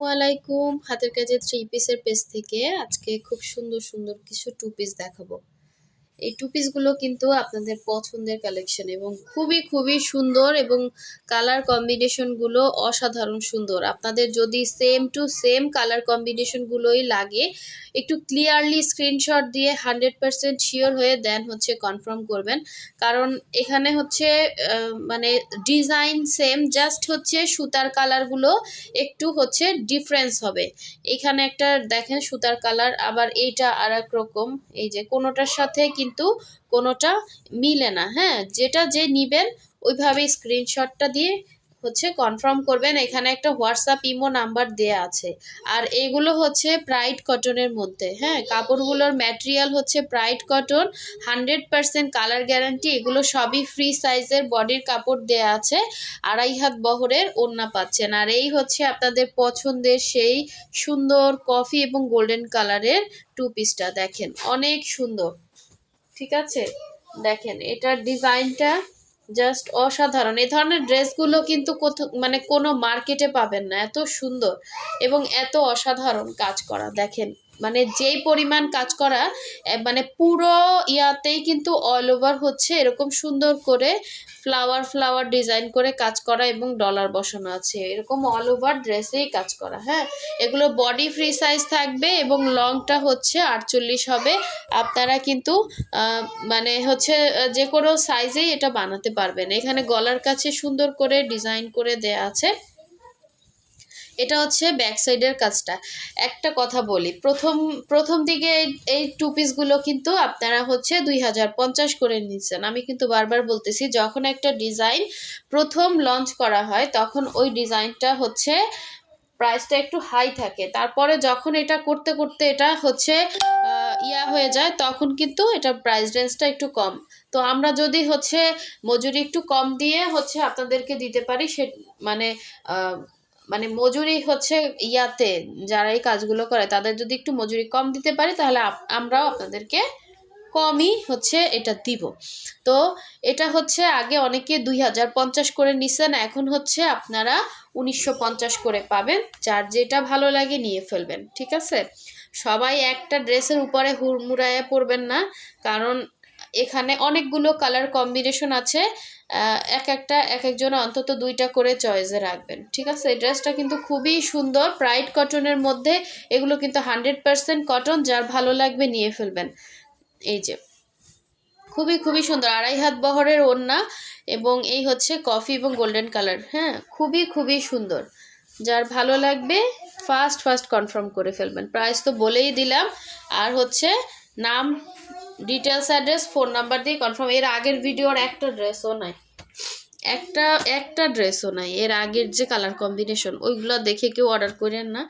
ওয়ালাইকুম হাতের কাজে থ্রি পিসের পেজ থেকে আজকে খুব সুন্দর সুন্দর কিছু টু পিস দেখাবো। এই টু পিসগুলো কিন্তু আপনাদের পছন্দের কালেকশন এবং খুবই খুবই সুন্দর এবং কালার কম্বিনেশনগুলো অসাধারণ সুন্দর। আপনাদের যদি সেম টু সেম কালার কম্বিনেশনগুলোই লাগে, একটু ক্লিয়ারলি স্ক্রিনশট দিয়ে 100% শিওর হয়ে দেন হচ্ছে কনফার্ম করবেন। কারণ এখানে হচ্ছে মানে ডিজাইন সেম, জাস্ট হচ্ছে সুতার কালারগুলো একটু হচ্ছে ডিফারেন্স হবে। এখানে একটা দেখেন সুতার কালার, আবার এইটা আর এক রকম। এই যে কোনোটার সাথে কিন্তু কোনোটা মিলে না। হ্যাঁ, যেটা যে নিবেন ওইভাবে স্ক্রিনশটটা দিয়ে হচ্ছে কনফার্ম করবেন। এখানে একটা হোয়াটসঅ্যাপ ইমো নাম্বার দেয়া আছে। আর এগুলো হচ্ছে প্রাইড কটনের মধ্যে। হ্যাঁ, কাপড়গুলোর ম্যাটেরিয়াল হচ্ছে প্রাইড কটন, 100% কালার গ্যারান্টি। এগুলো সবই ফ্রি সাইজের বডির কাপড় দেয়া আছে। 2.5 হাত বহরের ওড়না পাচ্ছেন। আর এই হচ্ছে আপনাদের পছন্দের সেই সুন্দর কফি এবং গোল্ডেন কালারের টু পিসটা। দেখেন অনেক সুন্দর, ঠিক আছে? দেখেন এটার ডিজাইনটা জাস্ট অসাধারণ। এই ধরনের ড্রেসগুলো কিন্তু মানে কোনো মার্কেটে পাবেন না, এত সুন্দর এবং এত অসাধারণ কাজ করা। দেখেন মানে যেই পরিমাণ কাজ করা, মানে পুরো ইয়াতেই কিন্তু অল ওভার হচ্ছে এরকম সুন্দর করে ফ্লাওয়ার ফ্লাওয়ার ডিজাইন করে কাজ করা এবং ডলার বসানো আছে। এরকম অল ওভার ড্রেসেই কাজ করা। হ্যাঁ, এগুলো বডি ফ্রি সাইজ থাকবে এবং লংটা হচ্ছে 48 হবে। আপনারা কিন্তু মানে হচ্ছে যে কোনো সাইজেই এটা বানাতে পারবেন। এখানে গলার কাছে সুন্দর করে ডিজাইন করে দেয়া আছে। এটা হচ্ছে ব্যাক সাইডের কাজটা। একটা কথা বলি, প্রথম প্রথম দিকে এই টু পিসগুলো কিন্তু আপনারা হচ্ছে 2050 করে নিচ্ছেন। আমি কিন্তু বারবার বলতেছি, যখন একটা ডিজাইন প্রথম লঞ্চ করা হয় তখন ওই ডিজাইনটা হচ্ছে প্রাইসটা একটু হাই থাকে। তারপরে যখন এটা করতে করতে এটা হচ্ছে ইয়া হয়ে যায়, তখন কিন্তু এটা প্রাইস রেঞ্জটা একটু কম। তো আমরা যদি হচ্ছে মজুরি একটু কম দিয়ে হচ্ছে আপনাদেরকে দিতে পারি, সে মানে মানে মজুরি হচ্ছে ইয়াতে যারা এই কাজগুলো করে তাদের যদি একটু মজুরি কম দিতে পারি, তাহলে আমরাও আপনাদেরকে কমই হচ্ছে এটা দিব। তো এটা হচ্ছে আগে অনেকে 2050 করে নিছেন, এখন হচ্ছে আপনারা 1950 করে পাবেন। যার যেটা ভালো লাগে নিয়ে ফেলবেন, ঠিক আছে? সবাই একটা ড্রেসের উপরে হুড়মুড়াইয়া পড়বেন না, কারণ এখানে অনেকগুলো কালার কম্বিনেশন আছে। এক একজনে অন্তত 2টা করে চয়েসে রাখবেন, ঠিক আছে? এই ড্রেসটা কিন্তু খুবই সুন্দর, প্রাইড কটনের মধ্যে। এগুলো কিন্তু 100% কটন, যার ভালো লাগবে নিয়ে ফেলবেন। এই যে খুবই খুবই সুন্দর 2.5 হাত বহরের ওড়না এবং এই হচ্ছে কফি এবং গোল্ডেন কালার। হ্যাঁ, খুবই খুবই সুন্দর। যার ভালো লাগবে ফার্স্ট ফার্স্ট কনফার্ম করে ফেলবেন। প্রাইস তো বলেই দিলাম, আর হচ্ছে নাম, ডিটেলস, অ্যাড্রেস, ফোন নাম্বার দিয়ে কনফার্ম। এর আগের ভিডিওর একটা ড্রেসও নাই, একটা একটা ড্রেসও নাই। এর আগের যে কালার কম্বিনেশন ওইগুলো দেখে কেউ অর্ডার করেন না।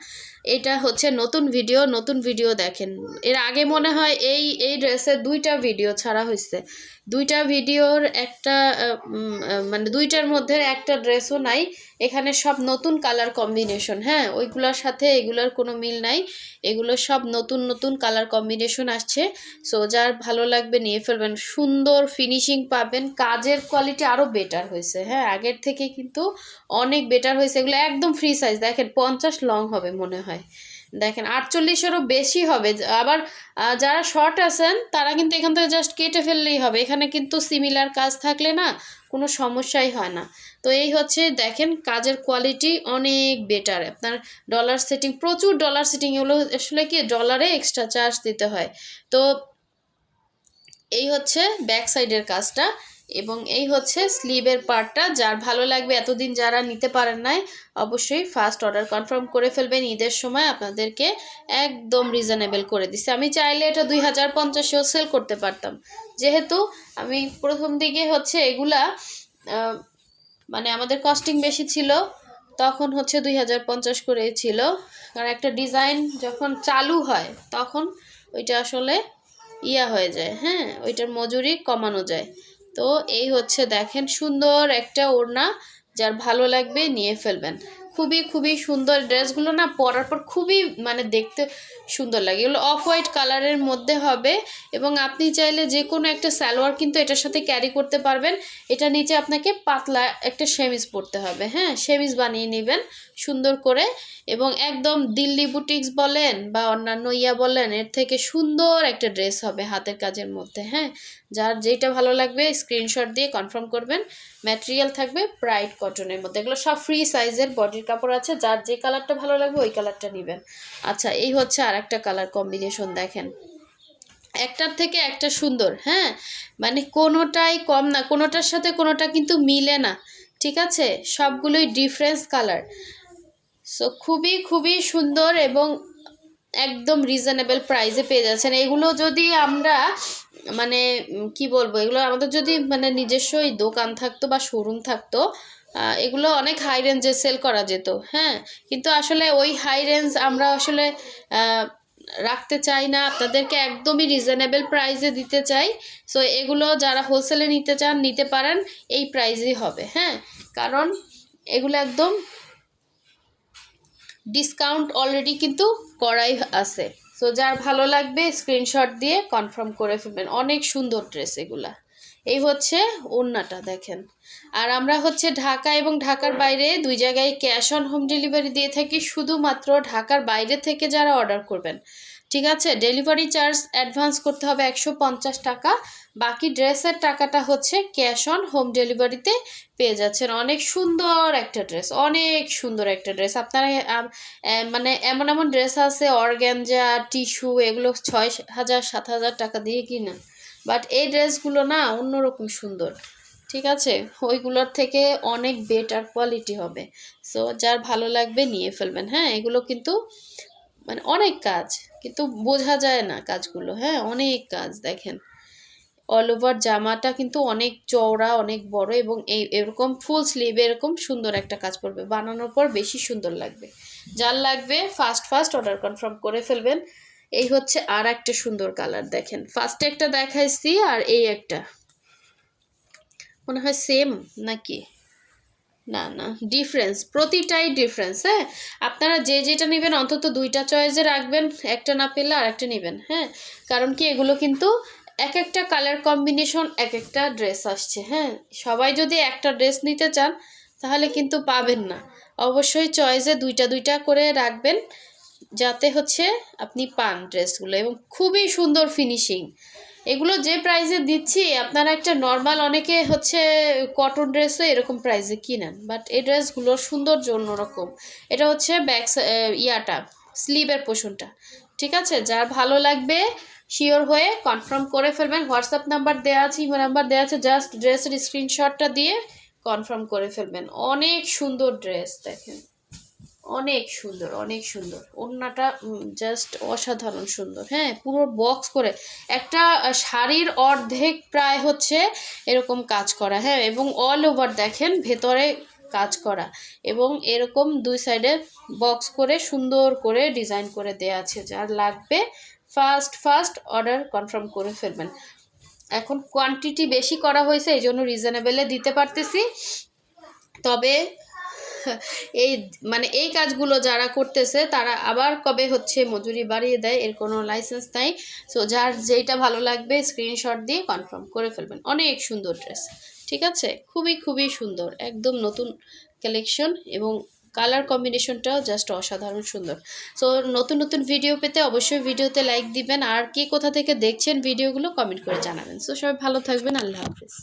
এটা হচ্ছে নতুন ভিডিও, নতুন ভিডিও দেখেন। এর আগে মনে হয় এই ড্রেসের 2টা ভিডিও ছাড়া হয়েছে। 2টা ভিডিওর একটা মানে 2টার মধ্যে একটা ড্রেসও নাই। এখানে সব নতুন কালার কম্বিনেশন। হ্যাঁ, ওইগুলোর সাথে এগুলোর কোনো মিল নাই। এগুলো সব নতুন নতুন কালার কম্বিনেশন আসছে। সো যার ভালো লাগবে নিয়ে ফেলবেন। সুন্দর ফিনিশিং পাবেন, কাজের কোয়ালিটি আরও বেটার হয়েছে। হ্যাঁ, আগের থেকে কিন্তু অনেক বেটার হয়েছে। এগুলো একদম ফ্রি সাইজ। দেখেন 50 লং হবে মনে হয়, দেখেন 48-এরও বেশি হবে। আবার যারা শর্ট আছেন তারা কিন্তু এখান থেকে জাস্ট কেটে ফেললেই হবে। এখানে কিন্তু সিমিলার কাজ থাকলে না কোনো সমস্যাই হয় না। তো এই হচ্ছে দেখেন কাজের কোয়ালিটি অনেক বেটার। আপনার ডলার সেটিং, প্রচুর ডলার সেটিং। এগুলো আসলে কি ডলারে এক্সট্রা চার্জ দিতে হয়। তো এই হচ্ছে ব্যাক সাইডের কাজটা এবং এই হচ্ছে স্লিভের পার্টটা। যার ভালো লাগবে, এতদিন যারা নিতে পারেন নাই, অবশ্যই ফার্স্ট অর্ডার কনফার্ম করে ফেলবেন। ঈদের সময় আপনাদেরকে একদম রিজনেবল করে দিচ্ছি। আমি চাইলে এটা 2050-এও সেল করতে পারতাম, যেহেতু আমি প্রথম দিকে হচ্ছে এগুলা মানে আমাদের কস্টিং বেশি ছিল, তখন হচ্ছে 2050 করে ছিল। কারণ একটা ডিজাইন যখন চালু হয় তখন ওইটা আসলে ইয়া হয়ে যায়। হ্যাঁ, ওইটার মজুরি কমানো যায়। তো এই হচ্ছে দেখেন সুন্দর একটা ওড়না, যার ভালো লাগবে নিয়ে ফেলবেন। খুবই খুবই সুন্দর ড্রেসগুলো না, পরার পর খুবই মানে দেখতে সুন্দর লাগে। এগুলো অফ হোয়াইট কালারের মধ্যে হবে এবং আপনি চাইলে যে কোনো একটা সালোয়ার কিন্তু এটার সাথে ক্যারি করতে পারবেন। এটা নিচে আপনাকে পাতলা একটা সেমিজ পরতে হবে, হ্যাঁ, সেমিজ বানিয়ে নেবেন সুন্দর করে। এবং একদম দিল্লি বুটিক্স বলেন বা অন্যান্য ইয়া বলেন, এর থেকে সুন্দর একটা ড্রেস হবে হাতের কাজের মধ্যে, হ্যাঁ। যার যেটা ভালো লাগবে স্ক্রিনশট দিয়ে কনফার্ম করবেন। ম্যাটেরিয়াল থাকবে ব্রাইট কটনের মধ্যে, এগুলো সব ফ্রি সাইজের বডির কাপড় আছে। যার যে কালারটা ভালো লাগবে ওই কালারটা নেবেন। আচ্ছা, এই হচ্ছে আর একটা কালার কম্বিনেশন, দেখেন একটার থেকে একটা সুন্দর, হ্যাঁ, মানে কোনোটাই কম না, কোনোটার সাথে কোনোটা কিন্তু মিলে না, ঠিক আছে, সবগুলোই ডিফারেন্স কালার। সো খুবই খুবই সুন্দর এবং একদম রিজনেবল প্রাইসে পেয়ে যাচ্ছেন। এগুলো যদি আমরা মানে কি বলবো, এগুলো আমাদের যদি মানে নিজস্বই দোকান থাকতো বা শোরুম থাকতো, এগুলো অনেক হাই রেঞ্জে সেল করা যেত, হ্যাঁ। কিন্তু আসলে ওই হাই রেঞ্জ আমরা আসলে রাখতে চাই না, আপনাদেরকে একদমই রিজনেবল প্রাইসে দিতে চাই। সো এগুলো যারা হোলসেলে নিতে চান নিতে পারেন, এই প্রাইসই হবে, হ্যাঁ, কারণ এগুলো একদম ডিসকাউন্ট অলরেডি কিন্তু করাই আছে। সো যার ভালো লাগবে স্ক্রিনশট দিয়ে কনফার্ম করে ফেলবেন। অনেক সুন্দর ড্রেস এগুলা। এই হচ্ছে ওড়নাটা দেখেন। আর আমরা হচ্ছে ঢাকা এবং ঢাকার বাইরে দুই জায়গায় ক্যাশ অন হোম ডেলিভারি দিয়ে থাকি। শুধুমাত্র ঢাকার বাইরে থেকে যারা অর্ডার করবেন, ঠিক আছে, ডেলিভারি চার্জ অ্যাডভান্স করতে হবে 150 টাকা। বাকি ড্রেসের টাকাটা হচ্ছে ক্যাশ অন হোম ডেলিভারিতে পেয়ে যাচ্ছেন। অনেক সুন্দর একটা ড্রেস, অনেক সুন্দর একটা ড্রেস। আপনারা মানে এমন এমন ড্রেস আছে অর্গ্যানজা টিস্যু, এগুলো 6,000 7,000 টাকা দিয়ে কিনা, বাট এই ড্রেসগুলো না অন্যরকম সুন্দর, ঠিক আছে, ওইগুলোর থেকে অনেক বেটার কোয়ালিটি হবে। সো যার ভালো লাগবে নিয়ে ফেলবেন, হ্যাঁ। এগুলো কিন্তু মানে অনেক কাজ, কিন্তু বোঝা যায় না কাজগুলো, হ্যাঁ, অনেক কাজ। দেখেন অল ওভার জামাটা কিন্তু অনেক চওড়া, অনেক বড় এবং এরকম ফুল স্লিভ এরকম সুন্দর একটা কাজ করবে, বানানোর পর বেশি সুন্দর লাগবে। যার লাগবে ফার্স্ট ফার্স্ট অর্ডার কনফার্ম করে ফেলবেন। এই হচ্ছে আর একটা সুন্দর কালার, দেখেন ফার্স্টে একটা দেখাইছি আর এই একটা মনে হয় সেম নাকি, না না, ডিফারেন্স, প্রতিটাই ডিফারেন্স, হ্যাঁ। আপনারা যে যেটা নেবেন অন্তত দুইটা চয়েসে রাখবেন, একটা না পেলে আর একটা নেবেন, হ্যাঁ। কারণ কি এগুলো কিন্তু এক একটা কালার কম্বিনেশন এক একটা ড্রেস আসছে, হ্যাঁ। সবাই যদি একটা ড্রেস নিতে চান তাহলে কিন্তু পাবেন না। অবশ্যই চয়েসে দুইটা দুইটা করে রাখবেন যাতে হচ্ছে আপনি পান ড্রেসগুলো, এবং খুবই সুন্দর ফিনিশিং। এগুলো যে প্রাইসে দিচ্ছি আপনারা একটা নর্মাল অনেকে হচ্ছে কটন ড্রেসও এরকম প্রাইসে কিনেন, বাট এই ড্রেসগুলোর সৌন্দর্য অন্যরকম। এটা হচ্ছে ব্যাক ইয়াটা স্লিভের পোর্শনটা, ঠিক আছে। যার ভালো লাগবে শিওর হয়ে কনফার্ম করে ফেলবেন। হোয়াটসঅ্যাপ নাম্বার দেওয়া আছে, ইমো নাম্বার দেওয়া আছে, জাস্ট ড্রেসের স্ক্রিনশটটা দিয়ে কনফার্ম করে ফেলবেন। অনেক সুন্দর ড্রেস, দেখেন অনেক সুন্দর, অনেক সুন্দর। ওড়নাটা জাস্ট অসাধারণ সুন্দর, হ্যাঁ, পুরো বক্স করে একটা শাড়ির অর্ধেক প্রায় হচ্ছে এরকম কাজ করা, হ্যাঁ, এবং অল ওভার দেখেন ভেতরে কাজ করা, এবং এরকম দুই সাইডে বক্স করে সুন্দর করে ডিজাইন করে দেয়া আছে। যার লাগবে ফার্স্ট ফার্স্ট অর্ডার কনফার্ম করে ফেলবেন। এখন কোয়ান্টিটি বেশি করা হয়েছে এই জন্য রিজনেবলে দিতে পারতেছি। তবে এই মানে এই কাজগুলো যারা করতেছে তারা আবার কবে হচ্ছে মজুরি বাড়িয়ে দেয় এর কোনো লাইসেন্স নাই। সো যার যেইটা ভালো লাগবে স্ক্রিনশট দিয়ে কনফার্ম করে ফেলবেন। অনেক সুন্দর ড্রেস, ঠিক আছে, খুবই খুবই সুন্দর, একদম নতুন কালেকশন এবং কালার কম্বিনেশনটাও জাস্ট অসাধারণ সুন্দর। সো নতুন নতুন ভিডিও পেতে অবশ্যই ভিডিওতে লাইক দিবেন, আর কে কোথা থেকে দেখছেন ভিডিওগুলো কমেন্ট করে জানাবেন। সো সবাই ভালো থাকবেন, আল্লাহ হাফিজ।